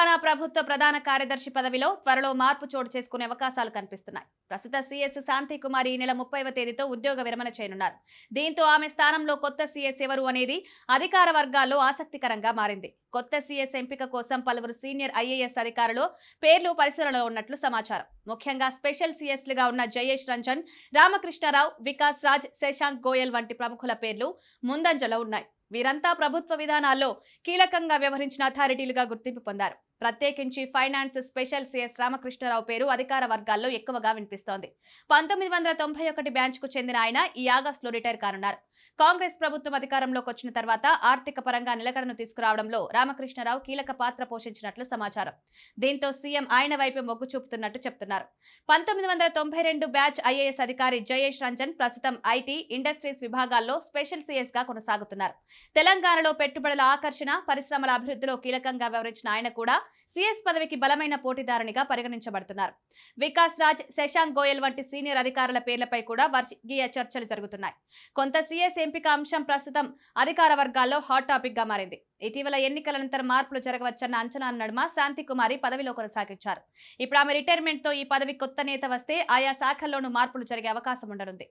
తెలంగాణ ప్రభుత్వ ప్రధాన కార్యదర్శి పదవిలో త్వరలో మార్పు చోటు చేసుకునే అవకాశాలు కనిపిస్తున్నాయి. ప్రస్తుత సీఎస్ శాంతి కుమారి ఈ నెల 30వ తేదీతో ఉద్యోగ విరమణ చేయనున్నారు. దీంతో ఆమె స్థానంలో కొత్త సీఎస్ ఎవరు అనేది అధికార వర్గాల్లో ఆసక్తికరంగా మారింది. కొత్త సీఎస్ ఎంపిక కోసం పలువురు సీనియర్ ఐఏఎస్ అధికారులు పేర్లు పరిశీలనలో ఉన్నట్లు సమాచారం. ముఖ్యంగా స్పెషల్ సీఎస్లుగా ఉన్న జయేష్ రంజన్, రామకృష్ణారావు, వికాస్ రాజ్, శశాంక్ గోయల్ వంటి ప్రముఖుల పేర్లు ముందంజలో ఉన్నాయి. వీరంతా ప్రభుత్వ విధానాల్లో కీలకంగా వ్యవహరించిన అథారిటీలుగా గుర్తింపు పొందారు. ప్రత్యేకించి ఫైనాన్స్ స్పెషల్ సీఎస్ రామకృష్ణారావు పేరు అధికార వర్గాల్లో ఎక్కువగా వినిపిస్తోంది. 1991 బ్యాచ్ కు చెందిన ఆయన ఈ ఆగస్టులో రిటైర్ కానున్నారు. కాంగ్రెస్ ప్రభుత్వం అధికారంలోకి వచ్చిన తర్వాత ఆర్థిక పరంగా నిలకడను తీసుకురావడంలో రామకృష్ణారావు కీలక పాత్ర పోషించినట్లు సమాచారం. దీంతో సీఎం ఆయన వైపు మొగ్గు చూపుతున్నట్టు చెప్తున్నారు. 1992 బ్యాచ్ ఐఏఎస్ అధికారి జయేష్ రంజన్ ప్రస్తుతం ఐటీ, ఇండస్ట్రీస్ విభాగాల్లో స్పెషల్ సీఎస్ గా కొనసాగుతున్నారు. తెలంగాణలో పెట్టుబడుల ఆకర్షణ, పరిశ్రమల అభివృద్ధిలో కీలకంగా వ్యవహరించిన ఆయన కూడా సీఎస్ పదవికి బలమైన పోటీదారునిగా పరిగణించబడుతున్నారు. వికాస్ రాజ్, శశాంక్ గోయల్ వంటి సీనియర్ అధికారుల పేర్లపై కూడా వర్గీయ చర్చలు జరుగుతున్నాయి. కొంత సీఎస్ ఎంపిక అంశం ప్రస్తుతం అధికార వర్గాల్లో హాట్ టాపిక్ గా మారింది. ఇటీవల ఎన్నికల అనంతరం మార్పులు జరగవచ్చన్న అంచనాల నడుమ శాంతి కుమారి పదవిలో కొనసాగించారు. ఇప్పుడు ఆమె రిటైర్మెంట్ తో ఈ పదవి కొత్త నేత వస్తే ఆయా శాఖల్లోనూ మార్పులు జరిగే అవకాశం ఉండనుంది.